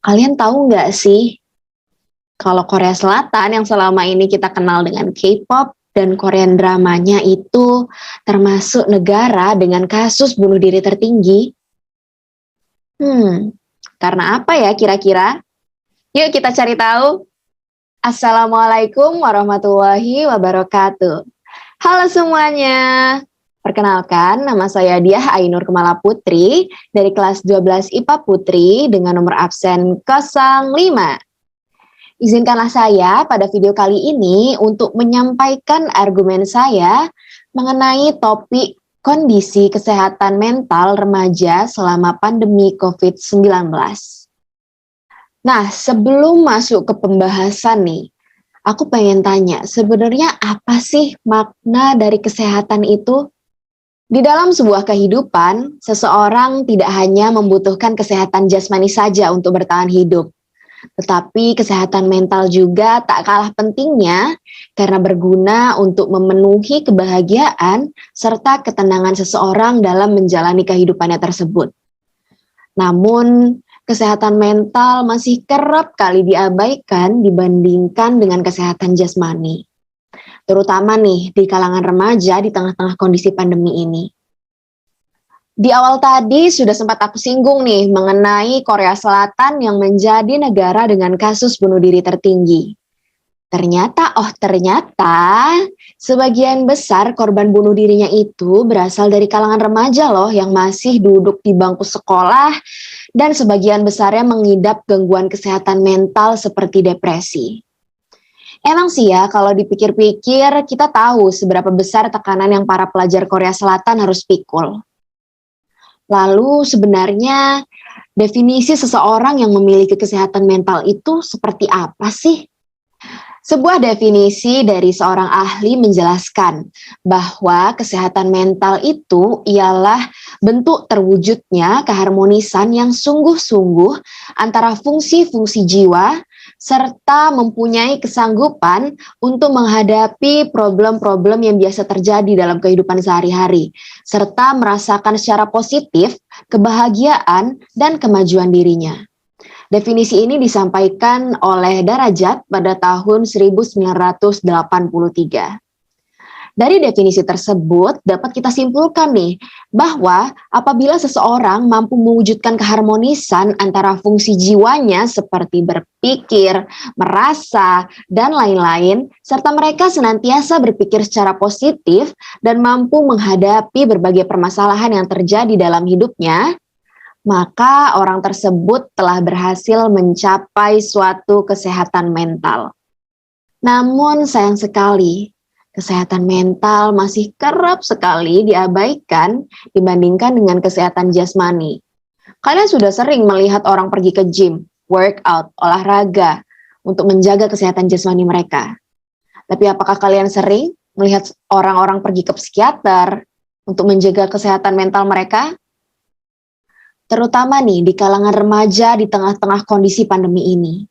Kalian tahu nggak sih, kalau Korea Selatan yang selama ini kita kenal dengan K-pop dan Korean dramanya itu termasuk negara dengan kasus bunuh diri tertinggi? Karena apa ya kira-kira? Yuk kita cari tahu. Assalamualaikum warahmatullahi wabarakatuh. Halo semuanya. Perkenalkan, nama saya Diah Ainur Kemala Putri dari kelas 12 IPA Putri dengan nomor absen 05. Izinkanlah saya pada video kali ini untuk menyampaikan argumen saya mengenai topik kondisi kesehatan mental remaja selama pandemi COVID-19. Nah, sebelum masuk ke pembahasan nih, aku pengen tanya, sebenarnya apa sih makna dari kesehatan itu? Di dalam sebuah kehidupan, seseorang tidak hanya membutuhkan kesehatan jasmani saja untuk bertahan hidup, tetapi kesehatan mental juga tak kalah pentingnya karena berguna untuk memenuhi kebahagiaan serta ketenangan seseorang dalam menjalani kehidupannya tersebut. Namun, kesehatan mental masih kerap kali diabaikan dibandingkan dengan kesehatan jasmani, terutama nih di kalangan remaja di tengah-tengah kondisi pandemi ini. Di awal tadi sudah sempat aku singgung nih mengenai Korea Selatan yang menjadi negara dengan kasus bunuh diri tertinggi. Ternyata sebagian besar korban bunuh dirinya itu berasal dari kalangan remaja loh yang masih duduk di bangku sekolah dan sebagian besarnya mengidap gangguan kesehatan mental seperti depresi. Emang sih ya, kalau dipikir-pikir kita tahu seberapa besar tekanan yang para pelajar Korea Selatan harus pikul. Lalu sebenarnya definisi seseorang yang memiliki kesehatan mental itu seperti apa sih? Sebuah definisi dari seorang ahli menjelaskan bahwa kesehatan mental itu ialah bentuk terwujudnya keharmonisan yang sungguh-sungguh antara fungsi-fungsi jiwa serta mempunyai kesanggupan untuk menghadapi problem-problem yang biasa terjadi dalam kehidupan sehari-hari, serta merasakan secara positif kebahagiaan dan kemajuan dirinya. Definisi ini disampaikan oleh Darajat pada tahun 1983. Dari definisi tersebut dapat kita simpulkan nih bahwa apabila seseorang mampu mewujudkan keharmonisan antara fungsi jiwanya seperti berpikir, merasa, dan lain-lain, serta mereka senantiasa berpikir secara positif dan mampu menghadapi berbagai permasalahan yang terjadi dalam hidupnya, maka orang tersebut telah berhasil mencapai suatu kesehatan mental. Namun sayang sekali, kesehatan mental masih kerap sekali diabaikan dibandingkan dengan kesehatan jasmani. Kalian sudah sering melihat orang pergi ke gym, workout, olahraga untuk menjaga kesehatan jasmani mereka. Tapi apakah kalian sering melihat orang-orang pergi ke psikiater untuk menjaga kesehatan mental mereka? Terutama nih di kalangan remaja di tengah-tengah kondisi pandemi ini.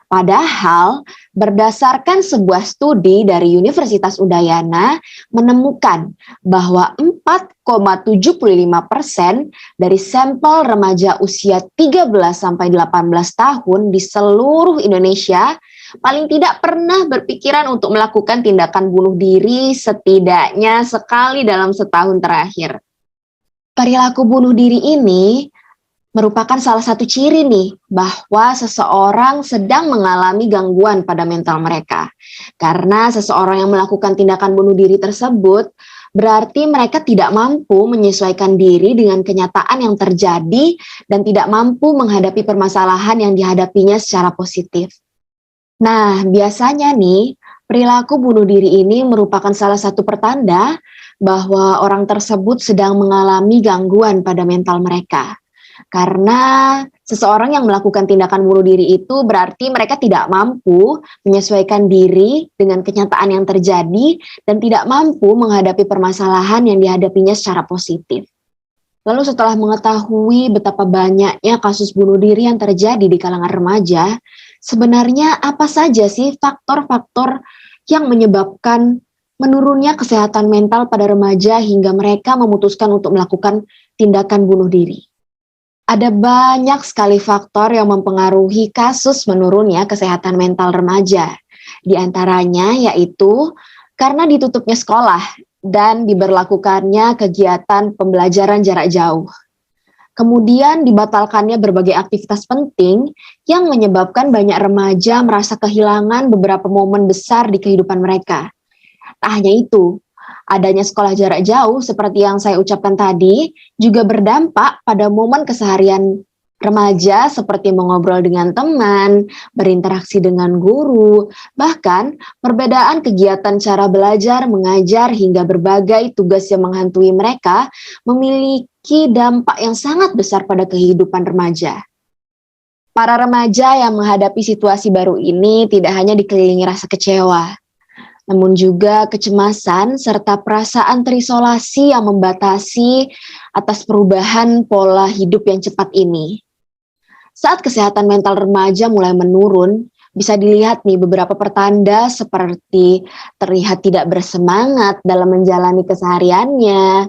Padahal berdasarkan sebuah studi dari Universitas Udayana menemukan bahwa 4,75% dari sampel remaja usia 13-18 tahun di seluruh Indonesia paling tidak pernah berpikiran untuk melakukan tindakan bunuh diri setidaknya sekali dalam setahun terakhir. Perilaku bunuh diri ini merupakan salah satu ciri nih bahwa seseorang sedang mengalami gangguan pada mental mereka. Karena seseorang yang melakukan tindakan bunuh diri tersebut berarti mereka tidak mampu menyesuaikan diri dengan kenyataan yang terjadi dan tidak mampu menghadapi permasalahan yang dihadapinya secara positif. Nah, biasanya nih perilaku bunuh diri ini merupakan salah satu pertanda bahwa orang tersebut sedang mengalami gangguan pada mental mereka. Karena seseorang yang melakukan tindakan bunuh diri itu berarti mereka tidak mampu menyesuaikan diri dengan kenyataan yang terjadi dan tidak mampu menghadapi permasalahan yang dihadapinya secara positif. Lalu setelah mengetahui betapa banyaknya kasus bunuh diri yang terjadi di kalangan remaja, sebenarnya apa saja sih faktor-faktor yang menyebabkan menurunnya kesehatan mental pada remaja hingga mereka memutuskan untuk melakukan tindakan bunuh diri? Ada banyak sekali faktor yang mempengaruhi kasus menurunnya kesehatan mental remaja. Di antaranya yaitu karena ditutupnya sekolah dan diberlakukannya kegiatan pembelajaran jarak jauh. Kemudian dibatalkannya berbagai aktivitas penting yang menyebabkan banyak remaja merasa kehilangan beberapa momen besar di kehidupan mereka. Tak hanya itu, adanya sekolah jarak jauh seperti yang saya ucapkan tadi juga berdampak pada momen keseharian remaja seperti mengobrol dengan teman, berinteraksi dengan guru, bahkan perbedaan kegiatan cara belajar, mengajar, hingga berbagai tugas yang menghantui mereka memiliki dampak yang sangat besar pada kehidupan remaja. Para remaja yang menghadapi situasi baru ini tidak hanya dikelilingi rasa kecewa, namun juga kecemasan serta perasaan terisolasi yang membatasi atas perubahan pola hidup yang cepat ini. Saat kesehatan mental remaja mulai menurun, bisa dilihat nih beberapa pertanda seperti terlihat tidak bersemangat dalam menjalani kesehariannya,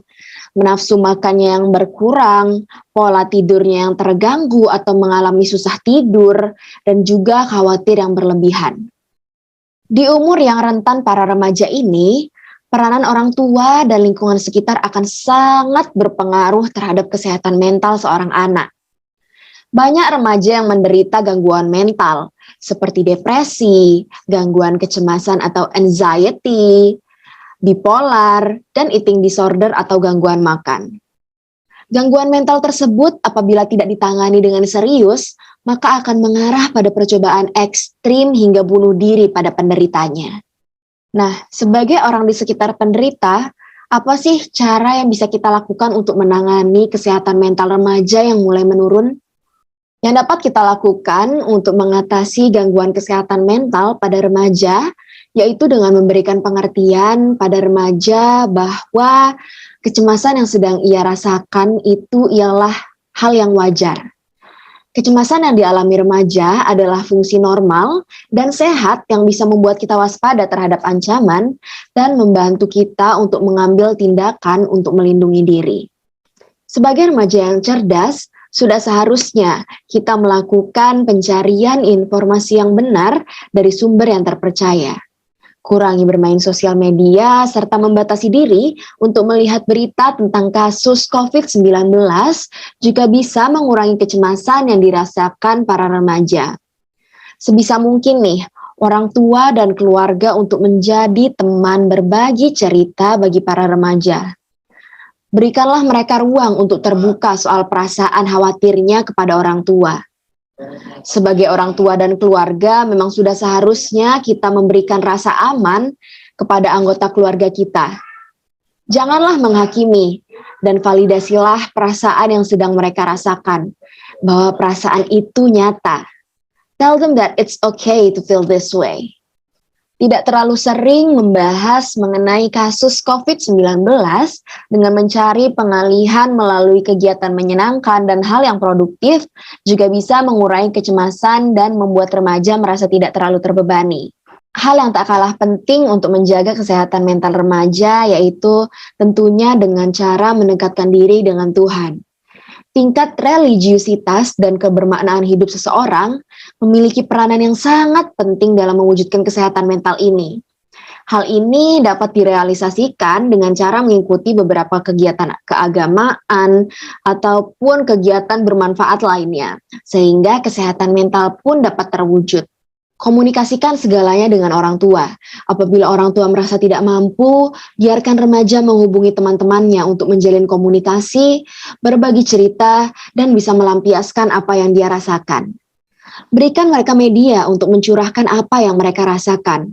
menafsu makannya yang berkurang, pola tidurnya yang terganggu atau mengalami susah tidur, dan juga khawatir yang berlebihan. Di umur yang rentan para remaja ini, peranan orang tua dan lingkungan sekitar akan sangat berpengaruh terhadap kesehatan mental seorang anak. Banyak remaja yang menderita gangguan mental, seperti depresi, gangguan kecemasan atau anxiety, bipolar, dan eating disorder atau gangguan makan. Gangguan mental tersebut apabila tidak ditangani dengan serius, maka akan mengarah pada percobaan ekstrim hingga bunuh diri pada penderitanya. Nah, sebagai orang di sekitar penderita, apa sih cara yang bisa kita lakukan untuk menangani kesehatan mental remaja yang mulai menurun? Yang dapat kita lakukan untuk mengatasi gangguan kesehatan mental pada remaja, yaitu dengan memberikan pengertian pada remaja bahwa kecemasan yang sedang ia rasakan itu ialah hal yang wajar. Kecemasan yang dialami remaja adalah fungsi normal dan sehat yang bisa membuat kita waspada terhadap ancaman dan membantu kita untuk mengambil tindakan untuk melindungi diri. Sebagai remaja yang cerdas, sudah seharusnya kita melakukan pencarian informasi yang benar dari sumber yang terpercaya. Kurangi bermain sosial media, serta membatasi diri untuk melihat berita tentang kasus COVID-19 juga bisa mengurangi kecemasan yang dirasakan para remaja. Sebisa mungkin nih, orang tua dan keluarga untuk menjadi teman berbagi cerita bagi para remaja. Berikanlah mereka ruang untuk terbuka soal perasaan khawatirnya kepada orang tua. Sebagai orang tua dan keluarga, memang sudah seharusnya kita memberikan rasa aman kepada anggota keluarga kita. Janganlah menghakimi dan validasilah perasaan yang sedang mereka rasakan, bahwa perasaan itu nyata. Tell them that it's okay to feel this way. Tidak terlalu sering membahas mengenai kasus COVID-19 dengan mencari pengalihan melalui kegiatan menyenangkan dan hal yang produktif juga bisa mengurangi kecemasan dan membuat remaja merasa tidak terlalu terbebani. Hal yang tak kalah penting untuk menjaga kesehatan mental remaja yaitu tentunya dengan cara mendekatkan diri dengan Tuhan. Tingkat religiusitas dan kebermaknaan hidup seseorang memiliki peranan yang sangat penting dalam mewujudkan kesehatan mental ini. Hal ini dapat direalisasikan dengan cara mengikuti beberapa kegiatan keagamaan ataupun kegiatan bermanfaat lainnya, sehingga kesehatan mental pun dapat terwujud. Komunikasikan segalanya dengan orang tua. Apabila orang tua merasa tidak mampu, biarkan remaja menghubungi teman-temannya untuk menjalin komunikasi, berbagi cerita, dan bisa melampiaskan apa yang dia rasakan. Berikan mereka media untuk mencurahkan apa yang mereka rasakan.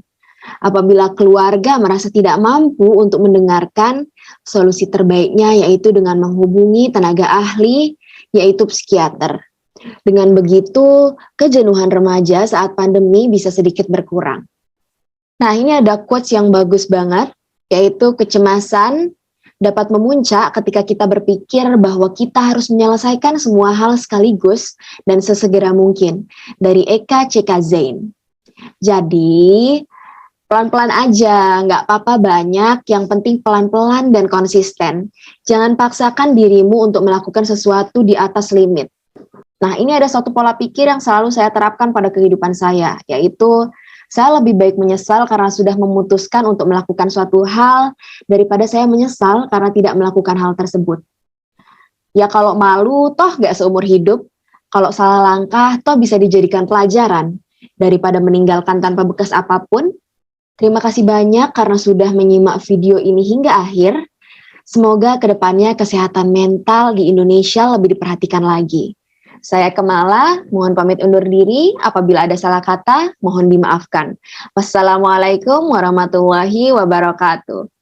Apabila keluarga merasa tidak mampu untuk mendengarkan, solusi terbaiknya yaitu dengan menghubungi tenaga ahli, yaitu psikiater. Dengan begitu, kejenuhan remaja saat pandemi bisa sedikit berkurang. Nah, ini ada quotes yang bagus banget, yaitu kecemasan dapat memuncak ketika kita berpikir bahwa kita harus menyelesaikan semua hal sekaligus dan sesegera mungkin, dari Eka C.K. Zain. Jadi, pelan-pelan aja, nggak apa-apa banyak, yang penting pelan-pelan dan konsisten. Jangan paksakan dirimu untuk melakukan sesuatu di atas limit. Nah, ini ada suatu pola pikir yang selalu saya terapkan pada kehidupan saya, yaitu saya lebih baik menyesal karena sudah memutuskan untuk melakukan suatu hal daripada saya menyesal karena tidak melakukan hal tersebut. Ya kalau malu, toh gak seumur hidup. Kalau salah langkah, toh bisa dijadikan pelajaran. Daripada meninggalkan tanpa bekas apapun. Terima kasih banyak karena sudah menyimak video ini hingga akhir. Semoga kedepannya kesehatan mental di Indonesia lebih diperhatikan lagi. Saya Kemala, mohon pamit undur diri. Apabila ada salah kata, mohon dimaafkan. Wassalamualaikum warahmatullahi wabarakatuh.